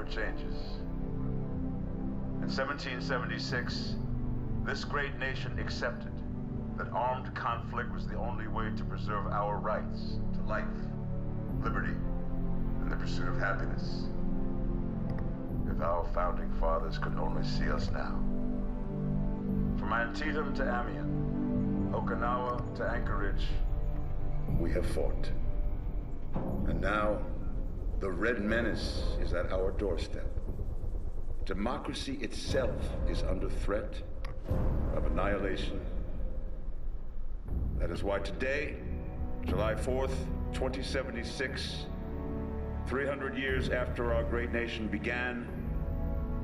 changes. In 1776, this great nation accepted that armed conflict was the only way to preserve our rights to life, liberty, and the pursuit of happiness. If our founding fathers could only see us now. From Antietam to Amiens, Okinawa to Anchorage, we have fought. And now, the Red Menace is at our doorstep. Democracy itself is under threat of annihilation. That is why today, July 4th, 2076, 300 years after our great nation began,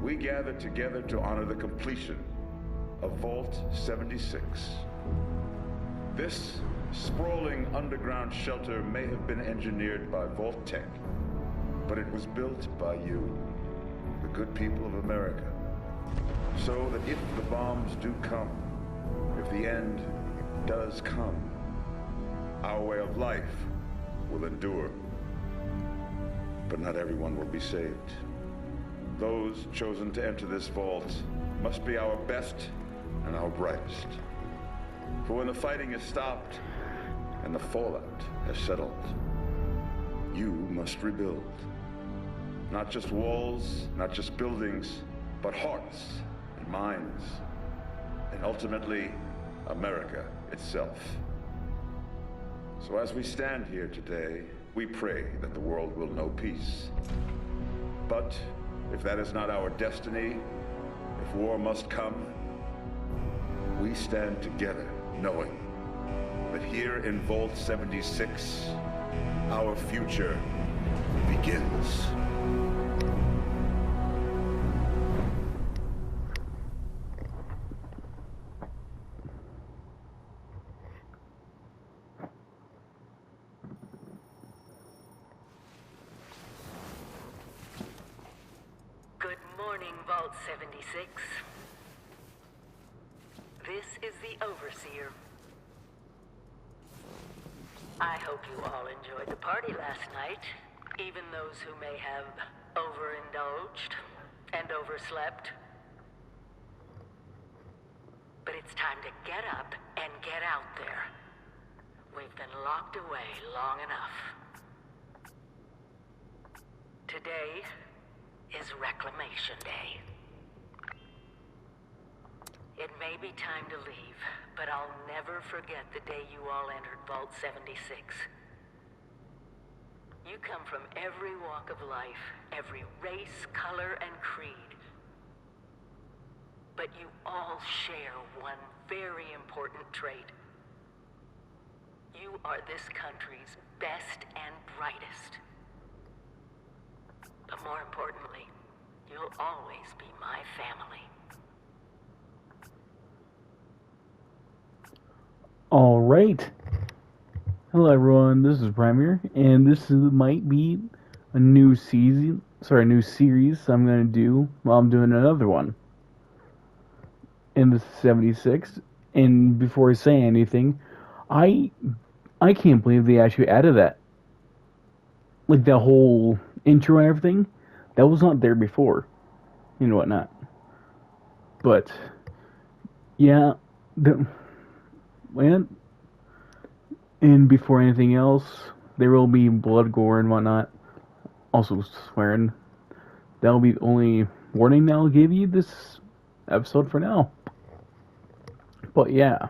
we gather together to honor the completion of Vault 76. This sprawling underground shelter may have been engineered by Vault Tech, but it was built by you, the good people of America, so that if the bombs do come, if the end does come, our way of life will endure. But not everyone will be saved. Those chosen to enter this vault must be our best and our brightest. For when the fighting is stopped and the fallout has settled, you must rebuild. Not just walls, not just buildings, but hearts and minds, and ultimately, America itself. So as we stand here today, we pray that the world will know peace. But if that is not our destiny, if war must come, we stand together knowing that here in Vault 76, our future begins. Good morning, Vault 76. This is the Overseer. I hope you all enjoyed the party last night, even those who may have overindulged and overslept. But it's time to get up and get out there. We've been locked away long enough. Today is Reclamation Day. It may be time to leave, but I'll never forget the day you all entered Vault 76. You come from every walk of life, every race, color, and creed. But you all share one very important trait. You are this country's best and brightest. But more importantly, you'll always be my family. All right. Hello, everyone. This is Premier, and might be a new season. Sorry, a new series I'm gonna do while I'm doing another one. And this is 76. And before I say anything, I can't believe they actually added that. Like the whole intro and everything, that was not there before, and whatnot. But yeah, and before anything else, there will be blood, gore, and whatnot. Also swearing. That'll be the only warning that I'll give you this episode for now. But yeah,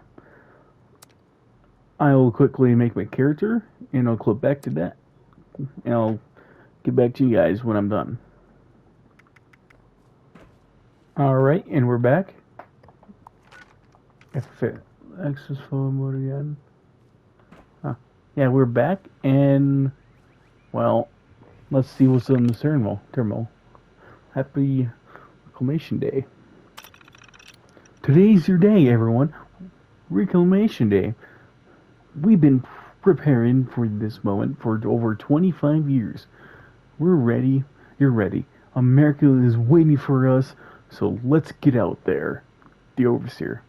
I will quickly make my character, and I'll clip back to that, and I'll get back to you guys when I'm done. Alright, and we're back. Access phone mode again. Yeah, we're back, and, well, let's see what's in the terminal. Happy Reclamation Day. Today's your day, everyone. Reclamation Day. We've been preparing for this moment for over 25 years. We're ready. You're ready. America is waiting for us, so let's get out there. The Overseer.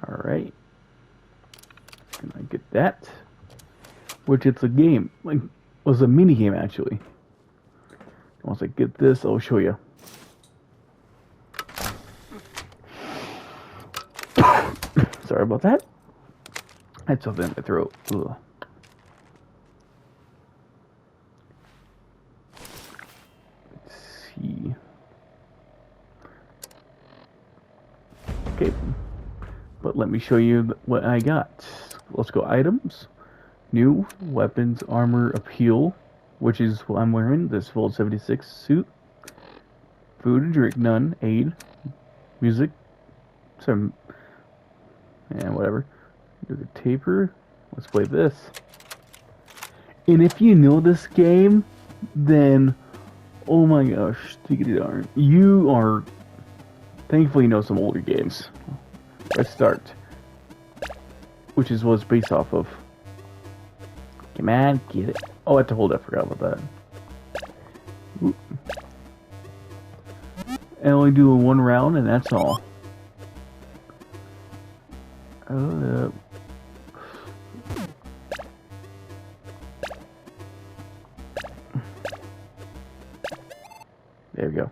Alright. Can I get that? Which it's a game. Like was a mini game actually. Once I get this, I'll show you. Sorry about that. I had something in my throat. Ugh. Let's see. Okay, but let me show you what I got. Let's go items. New weapons, armor, appeal, which is what I'm wearing. This Volt 76 suit. Food and drink, none. Aid, music, some, and whatever. Do the taper. Let's play this. And if you know this game, then oh my gosh, darn, you are thankfully know some older games. Let's start, which is what it's based off of. Come on, get it. Oh, I have to hold it. I forgot about that. Oop. I only do one round, and that's all. There we go.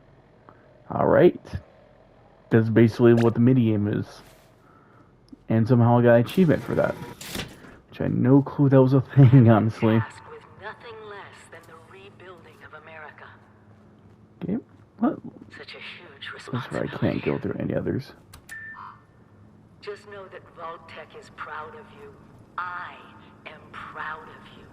Alright. That's basically what the mini-game is. And somehow I got an achievement for that. Which I had no clue that was a thing, honestly. With nothing less than the rebuilding of America. Okay. What? Such a huge That's why I responsibility. can't go through any others. Just know that Vault-Tec is proud of you. I am proud of you.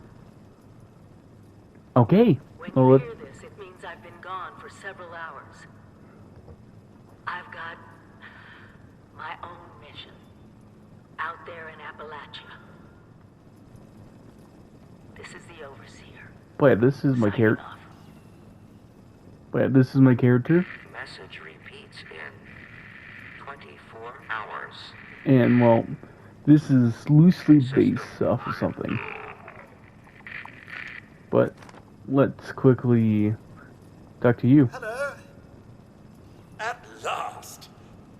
Okay. When Well, you let- hear this, it means I've been gone for several hours. I've got my own mission out there in Appalachia. This is the Overseer. Wait, this is my Signing character. off. Wait, this is my character. Message repeats in 24 hours. And, well, this is loosely based off of something. But let's quickly talk to you. Hello. At last.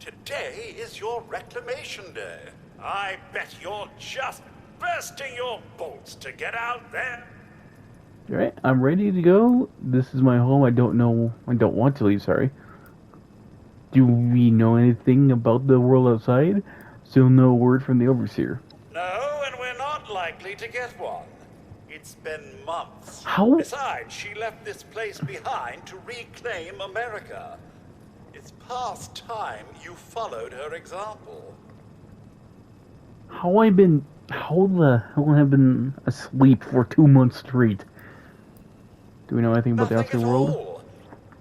Today is your reclamation day. I bet you're just bursting your bolts to get out there. Alright, I'm ready to go. This is my home. I don't want to leave, sorry. Do we know anything about the world outside? Still no word from the Overseer. No, and we're not likely to get one. It's been months. How? Besides, she left this place behind to reclaim America. It's past time you followed her example. How the hell have I been asleep for 2 months straight? Do we know anything about the Nothing outside at world? all.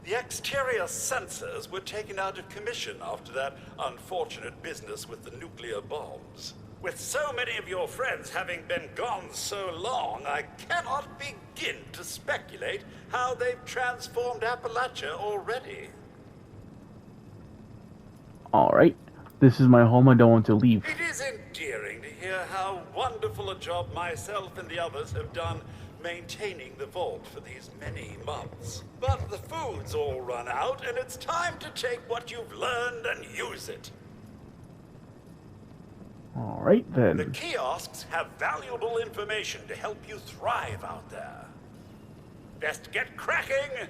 The exterior sensors were taken out of commission after that unfortunate business with the nuclear bombs. With so many of your friends having been gone so long, I cannot begin to speculate how they've transformed Appalachia already. Alright, this is my home. I don't want to leave. It is endearing to hear how wonderful a job myself and the others have done maintaining the vault for these many months. But the food's all run out, and it's time to take what you've learned and use it. Alright then. The kiosks have valuable information to help you thrive out there. Best get cracking!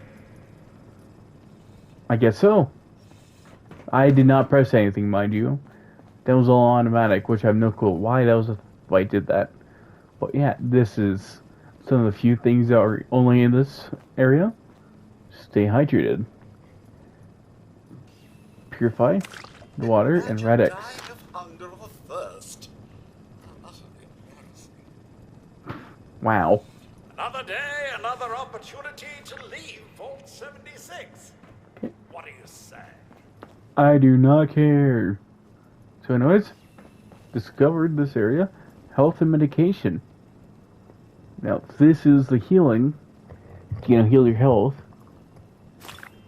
I guess so. I did not press anything, mind you. That was all automatic, which I have no clue why I did that. But yeah, this is some of the few things that are only in this area. Stay hydrated. Purify the water and Imagine Radex. dying of hunger or thirst. Utterly embarrassing. Wow. Another day, another opportunity to leave Vault 76. What do you say? I do not care. So anyways, discovered this area. Health and medication. Now, this is the healing. Heal your health.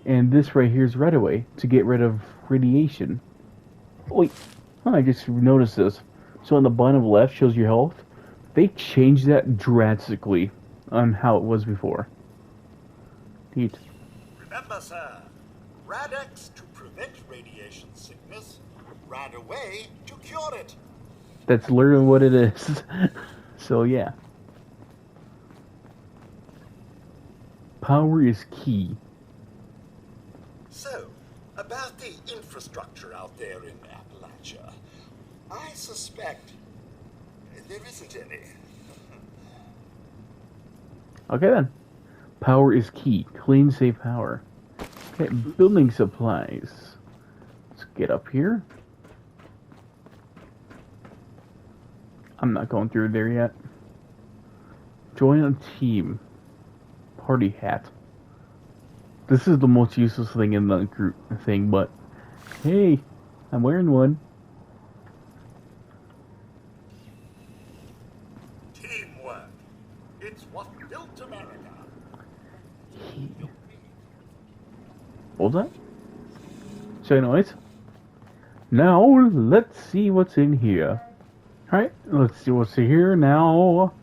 And this right here is right away to get rid of radiation. Wait, I just noticed this. So on the bottom left shows your health. They changed that drastically on how it was before. Neat. Remember, sir, Radex to prevent radiation sickness, Radaway to cure it. That's literally what it is. So yeah. Power is key. So, about the infrastructure out there in Appalachia, I suspect there isn't any. Okay then. Power is key. Clean, safe power. Okay, building supplies. Let's get up here. I'm not going through there yet. Join a team. Party hat. This is the most useless thing in the group thing, but hey, I'm wearing one. Teamwork. It's what built America. Hold on. Say noise. Now, let's see what's in here. Alright, let's see what's in here now.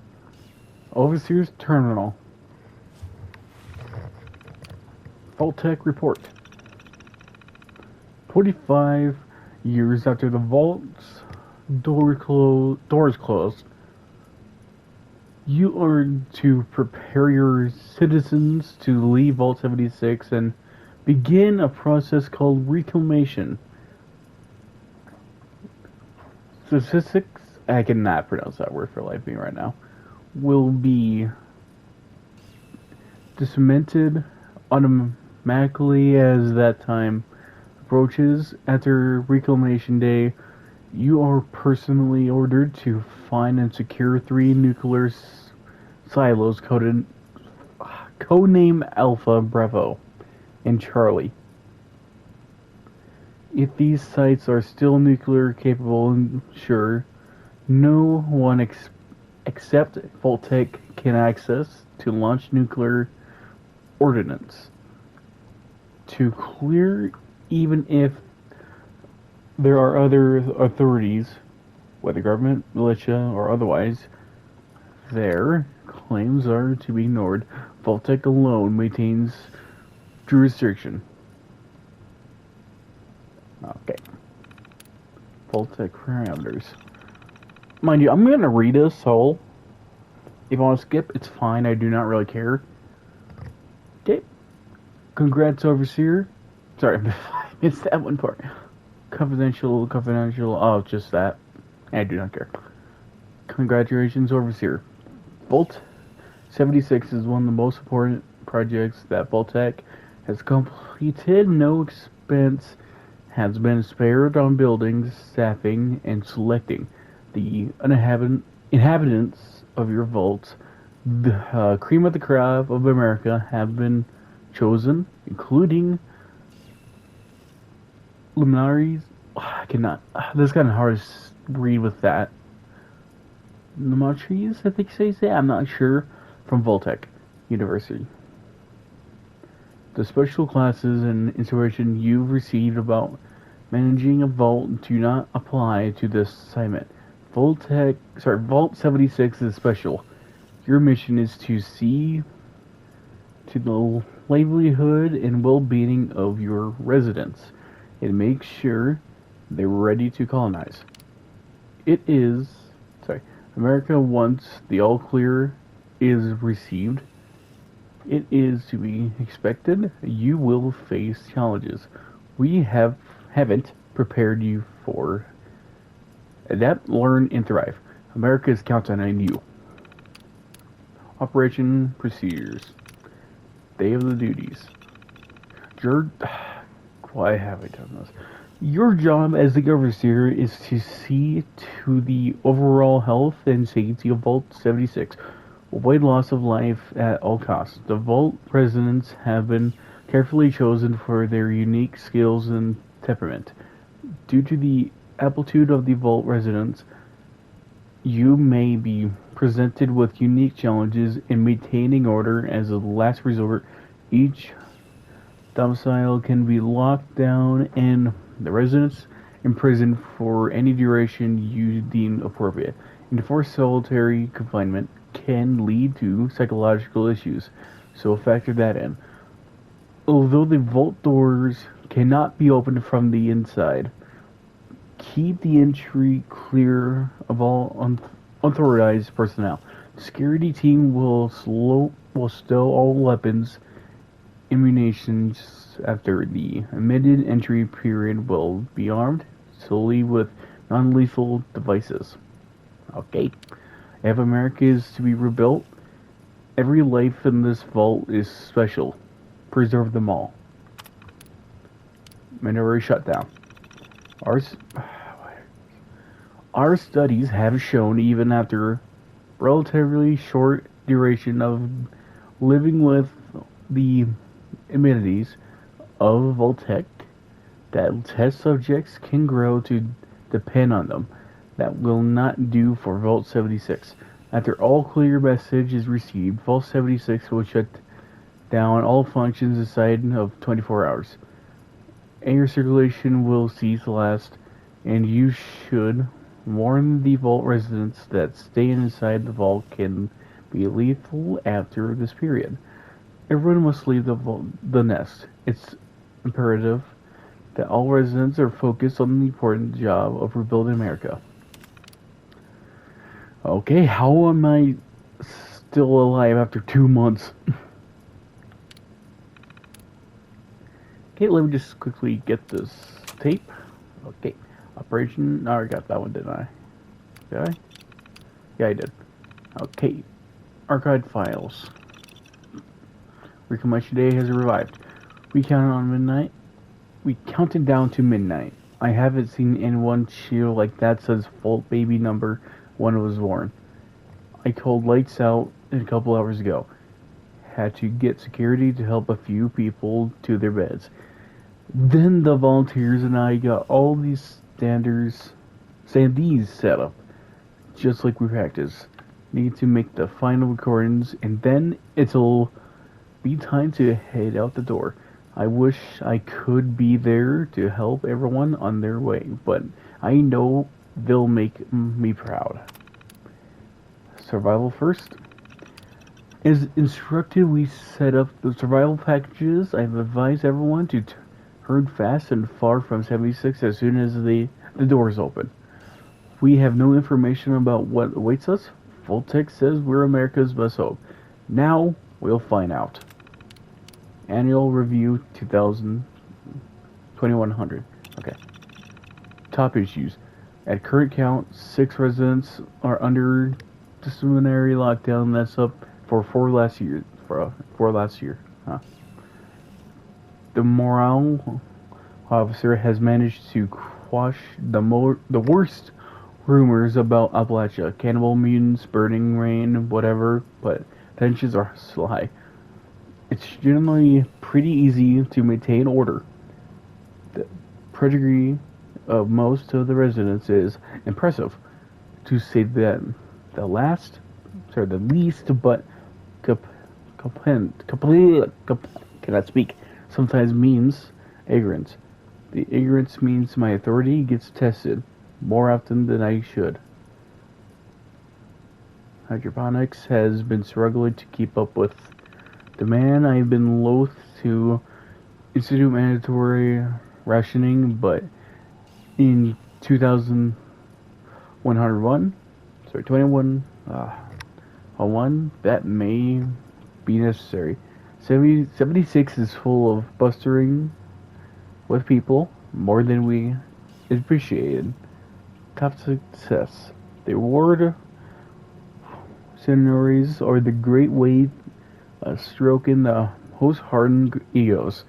Overseer's Terminal. Vault-Tec report. 25 years after the vault's doors closed, you are to prepare your citizens to leave Vault 76 and begin a process called reclamation. Statistics, I cannot pronounce that word for life being right now, will be disseminated automatically as that time approaches. After reclamation day, you are personally ordered to find and secure 3 nuclear silos codename Alpha, Bravo, and Charlie. If these sites are still nuclear capable, ensure no one except Vault-Tec can access to launch nuclear ordnance. To clear, even if there are other authorities, whether government, militia, or otherwise, their claims are to be ignored. Vault-Tec alone maintains jurisdiction. Okay. Vault-Tec parameters. Mind you, I'm going to read this, so if I want to skip, it's fine. I do not really care. Okay. Congrats, Overseer. Sorry, I missed that one part. Confidential, oh, just that. I do not care. Congratulations, Overseer. Vault 76 is one of the most important projects that Vault-Tec has completed. No expense has been spared on buildings, staffing, and selecting the inhabitants of your vaults. The cream of the crop of America have been chosen, including luminaries. I cannot. This is kind of hard to read with that. Luminaries, I think they say. I'm not sure. From Vault-Tec University. The special classes and inspiration you've received about managing a vault do not apply to this assignment. Vault 76 is special. Your mission is to see to the livelihood and well-being of your residents and make sure they're ready to colonize. America, once the all clear is received, it is to be expected you will face challenges we haven't prepared you for. Adapt, learn, and thrive. America is counting on you. Operation procedures. Day of the duties. Why have I done this? Your job as the overseer is to see to the overall health and safety of Vault 76. Avoid loss of life at all costs. The Vault residents have been carefully chosen for their unique skills and temperament. Due to the aptitude of the Vault residents, you may be presented with unique challenges in maintaining order as a last resort. Each domicile can be locked down and the residents imprisoned for any duration you deem appropriate. Enforced solitary confinement can lead to psychological issues, so factor that in. Although the vault doors cannot be opened from the inside, keep the entry clear of all unauthorized personnel. The security team will stow all weapons immunizations after the admitted entry period will be armed solely with non-lethal devices. Okay. If America is to be rebuilt, every life in this vault is special. Preserve them all. Minority shutdown. Our studies have shown, even after relatively short duration of living with the amenities of Voltec, that test subjects can grow to depend on them. That will not do for Vault 76. After all clear message is received, Vault 76 will shut down all functions inside of 24 hours. Air circulation will cease last, and you should warn the vault residents that staying inside the vault can be lethal after this period. Everyone must leave the nest. It's imperative that all residents are focused on the important job of rebuilding America. Okay, how am I still alive after 2 months? Okay, let me just quickly get this tape. Okay, operation. No, I got that one, didn't I? Did I? Yeah, I did. Okay, archived files. Reclamation Day has arrived. We counted down to midnight. I haven't seen anyone cheer like that since Vault Baby number 1 was born. I called lights out a couple hours ago. Had to get security to help a few people to their beds. Then the volunteers and I got all these standees set up, just like we practiced. Need to make the final recordings, and then it'll be time to head out the door. I wish I could be there to help everyone on their way, but I know they'll make me proud. Survival first. As instructed, we set up the survival packages. I've advised everyone to turn fast and far from 76 as soon as the doors open. We have no information about what awaits us. Voltec says we're America's best hope. Now we'll find out. Annual Review 2100. Okay. Top issues. At current count, 6 residents are under disciplinary lockdown. That's up for 4 last year. Huh. The morale officer has managed to quash the worst rumors about Appalachia. Cannibal mutants, burning rain, whatever, but tensions are still high. It's generally pretty easy to maintain order. The pedigree of most of the residents is impressive, to say that the least, but cannot speak, sometimes means ignorance. The ignorance means my authority gets tested more often than I should. Hydroponics has been struggling to keep up with demand. I've been loath to institute mandatory rationing, but in 2101, that may be necessary. 76 is full of bustering with people, more than we appreciated. Top success. The award scenarios are the great way stroking the host-hardened egos.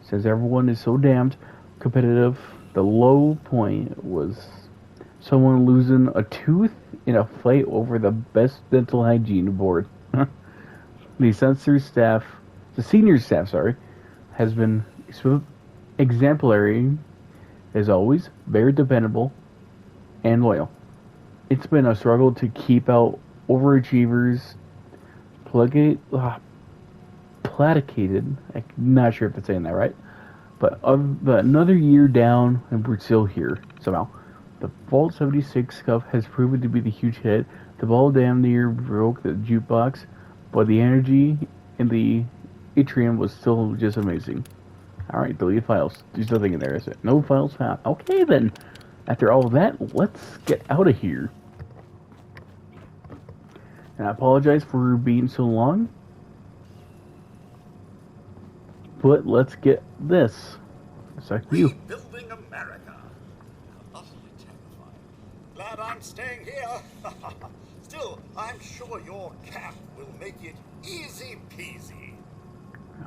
Since everyone is so damned competitive, the low point was someone losing a tooth in a fight over the best dental hygiene board. The senior staff, has been exemplary as always, very dependable and loyal. It's been a struggle to keep out overachievers, placated. I'm not sure if I'm saying that right, but another year down, and we're still here somehow. The Vault 76 Cup has proven to be the huge hit. The ball damn near broke the jukebox, but the energy in the atrium was still just amazing. Alright, delete files. There's nothing in there, is it? No files found. Okay then. After all of that, let's get out of here. And I apologize for being so long. but let's get this. It's like you. Rebuilding America. Utterly terrifying. Glad I'm staying here. Still, I'm sure your camp will make it easy peasy.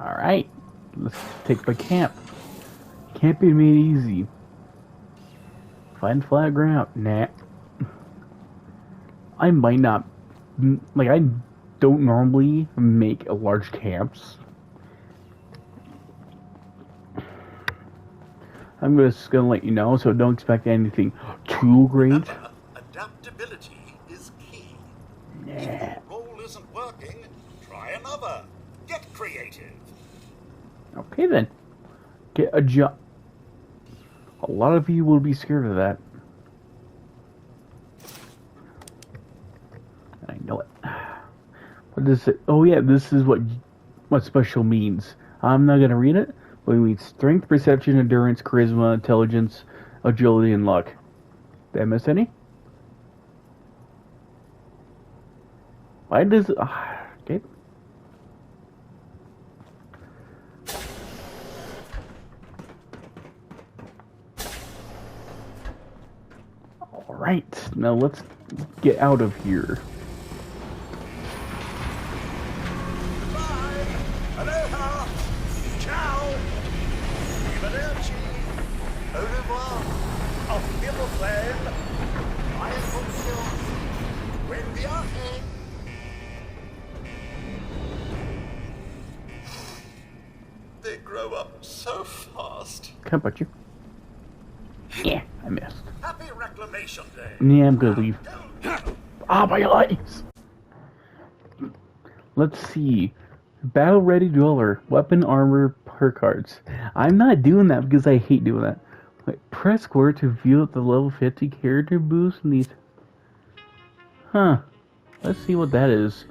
Alright. Let's take my camp. Can't be made easy. Find flat ground. Nah. I might not. Like, I don't normally make large camps. I'm just gonna let you know, so don't expect anything too great. Remember, adaptability is key. If your role isn't working, try another. Get creative. Okay then. Get a job. A lot of you will be scared of that. I know it. What does it? Oh yeah, this is what special means. I'm not gonna read it, but it means strength, perception, endurance, charisma, intelligence, agility, and luck. Did I miss any? Why does okay? All right, now let's get out of here. Bye. Aloha. Ciao. Arrivederci. Au revoir. Auf Wiedersehen. Ein Funktion. Buen viaje. They grow up so fast. Can't bite you. Yeah, I missed. Happy Reclamation Day. Yeah, I'm gonna leave. Go. Ah, my legs! Let's see. Battle Ready Dweller. Weapon Armor Per Cards. I'm not doing that because I hate doing that. Like, press square to view the level 50 character boost in these. Huh. Let's see what that is.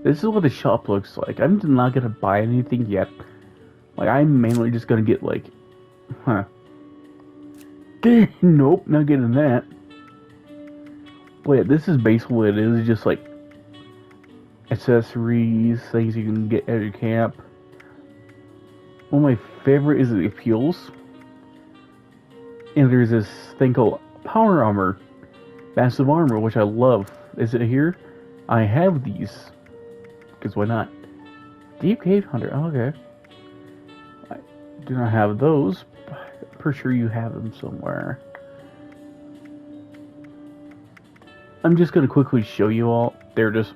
This is what the shop looks like. I'm not gonna buy anything yet. Like, I'm mainly just gonna get, like. Huh. Nope, not getting that. But yeah, this is basically what it is. It's just like accessories, things you can get at your camp. One of my favorite is the fuels. And there's this thing called Power Armor. Massive Armor, which I love. Is it here? I have these. Because why not? Deep Cave Hunter. Oh, okay. I do not have those. I'm pretty sure you have them somewhere. I'm just going to quickly show you all. There it is.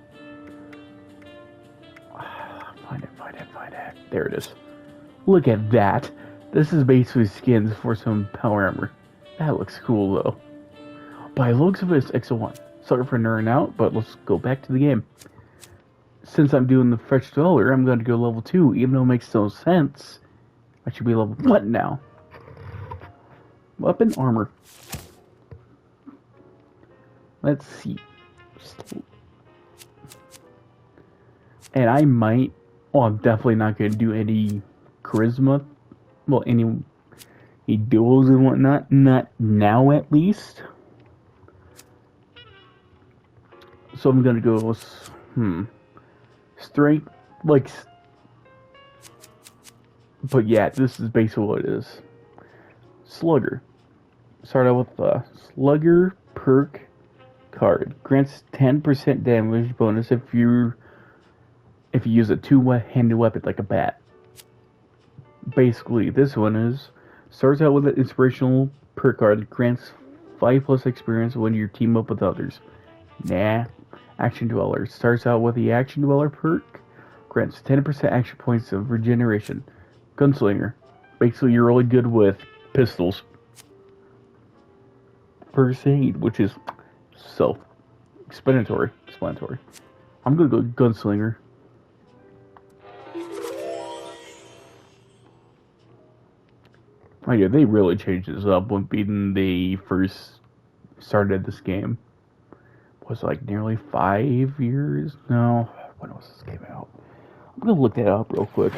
Find it. There it is. Look at that. This is basically skins for some power armor. That looks cool though. By the looks of it, it's XO1. Sorry for nerding out, but let's go back to the game. Since I'm doing the Fresh Dweller, I'm going to go level 2, even though it makes no sense. I should be level 1 now. Weapon Armor. Let's see. And I might... Oh, I'm definitely not going to do any charisma. Well, any duels and whatnot. Not now, at least. So I'm going to go... Strength, like... But yeah, this is basically what it is. Slugger. Start out with the Slugger perk card. Grants 10% damage bonus if you use a two-handed weapon like a bat. Basically, this one is starts out with an inspirational perk card. Grants 5+ experience when you team up with others. Nah. Action Dweller. Starts out with the Action Dweller perk. Grants 10% action points of regeneration. Gunslinger. Basically, you're really good with pistols. First Aid, which is self-explanatory. I'm gonna go Gunslinger. Oh yeah, they really changed this up when they first started this game. Was it like nearly 5 years? No, when was this game out? I'm gonna look that up real quick.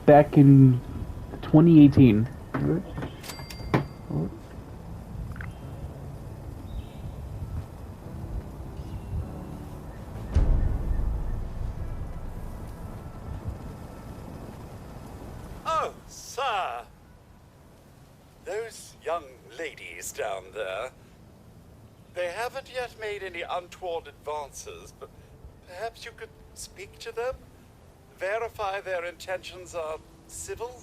Back in 2018. Oh. Oh, sir. Those young ladies down there, they haven't yet made any untoward advances, but perhaps you could speak to them? Verify their intentions are civil?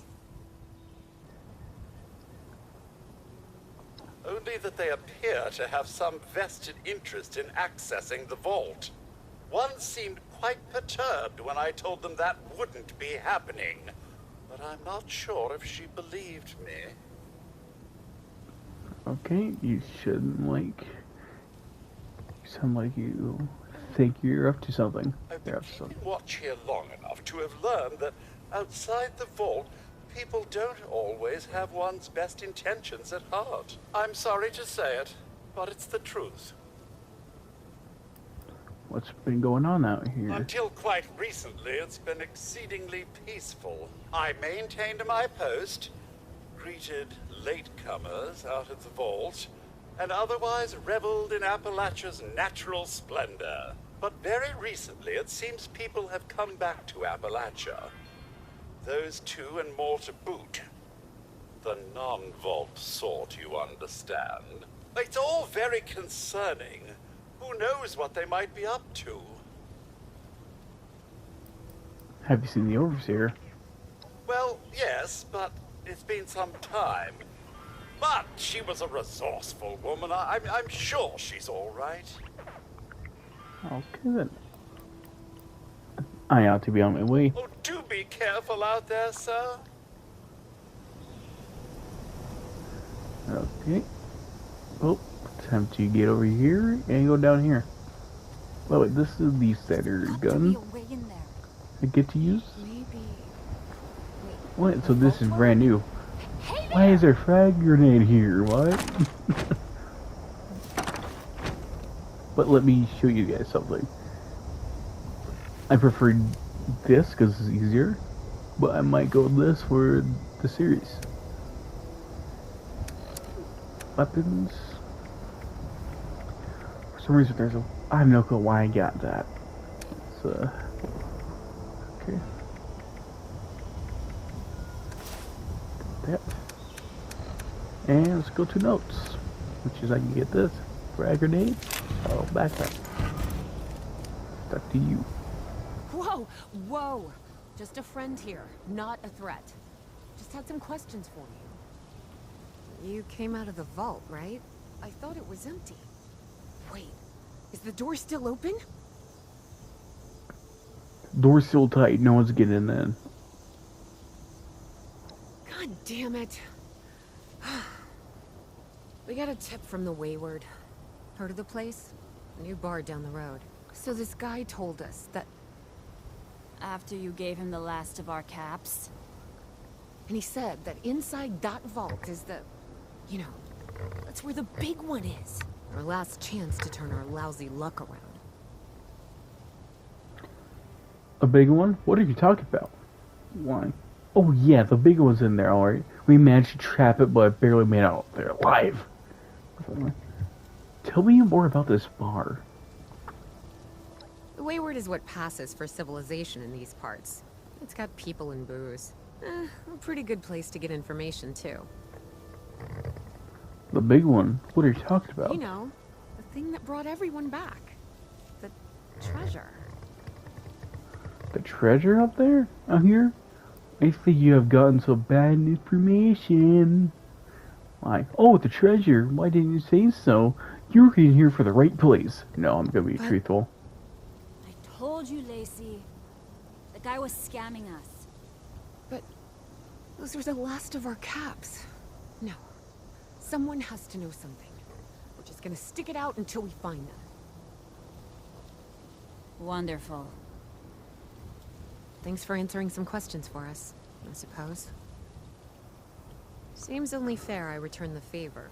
Only that they appear to have some vested interest in accessing the vault. One seemed quite perturbed when I told them that wouldn't be happening, but I'm not sure if she believed me. Okay, you shouldn't like. You sound like you think you're up to something. I've You're been up to something. keeping watch here long enough to have learned that outside the vault, people don't always have one's best intentions at heart. I'm sorry to say it, but it's the truth. What's been going on out here? Until quite recently, it's been exceedingly peaceful. I maintained my post, greeted latecomers out of the vault, and otherwise reveled in Appalachia's natural splendor. But very recently, it seems people have come back to Appalachia. Those two and more to boot. The non-vault sort, you understand. It's all very concerning. Who knows what they might be up to? Have you seen the Overseer? Well, yes, but it's been some time. But she was a resourceful woman. I'm sure she's all right. Okay then. I ought to be on my way. Oh, do be careful out there, sir. Okay. Oh, time to get over here and go down here. Oh wait, this is the center gun I get to use. Maybe. What? So this is brand new. Why is there a frag grenade here? What? But let me show you guys something. I prefer this because it's easier, but I might go with this for the series. Weapons. For some reason, there's a. I have no clue why I got that. So, okay. That. And let's go to notes, which is I can get this frag grenade. Oh, backpack. Stuck to you. Whoa, whoa! Just a friend here, not a threat. Just had some questions for you. You came out of the vault, right? I thought it was empty. Wait, is the door still open? Door's still tight. No one's getting in then. God damn it. We got a tip from the Wayward. Heard of the place? A new bar down the road. So this guy told us that... After you gave him the last of our caps? And he said that inside that vault is the... You know, that's where the big one is. Our last chance to turn our lousy luck around. A big one? What are you talking about? Why? Oh yeah, the big one's in there, alright. We managed to trap it, but barely made out there alive. Tell me more about this bar. The Wayward is what passes for civilization in these parts. It's got people and booze. A pretty good place to get information, too. The big one? What are you talking about? You know, the thing that brought everyone back. The treasure. The treasure up there? Out here? I think you have gotten so bad information. Why? Oh, the treasure. Why didn't you say so? You were in here for the right place. No, I'm gonna be truthful. I told you, Lacey. The guy was scamming us. But those are the last of our caps. No. Someone has to know something. We're just gonna stick it out until we find them. Wonderful. Thanks for answering some questions for us, I suppose. Seems only fair I return the favor.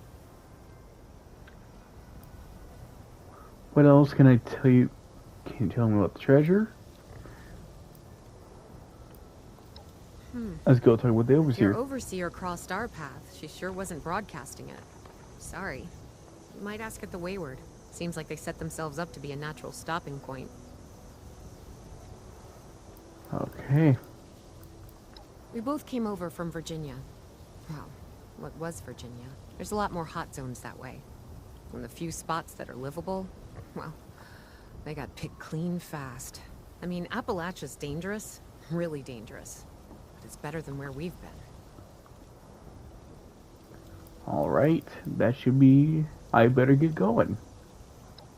What else can I tell you? Can you tell me about the treasure? Let's go talk with the If overseer. your overseer crossed our path, she sure wasn't broadcasting it. Sorry. You might ask at the Wayward. Seems like they set themselves up to be a natural stopping point. Okay. We both came over from Virginia. Well, what was Virginia? There's a lot more hot zones that way. And the few spots that are livable, well, they got picked clean fast. I mean, Appalachia's dangerous, really dangerous. But it's better than where we've been. Alright, that should be... I better get going.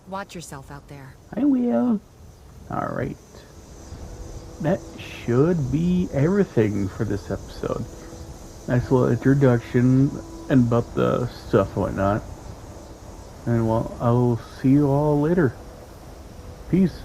Watch yourself out there. I will. Alright. That should be everything for this episode. Nice little introduction and about the stuff and whatnot. And well, I will see you all later. Peace.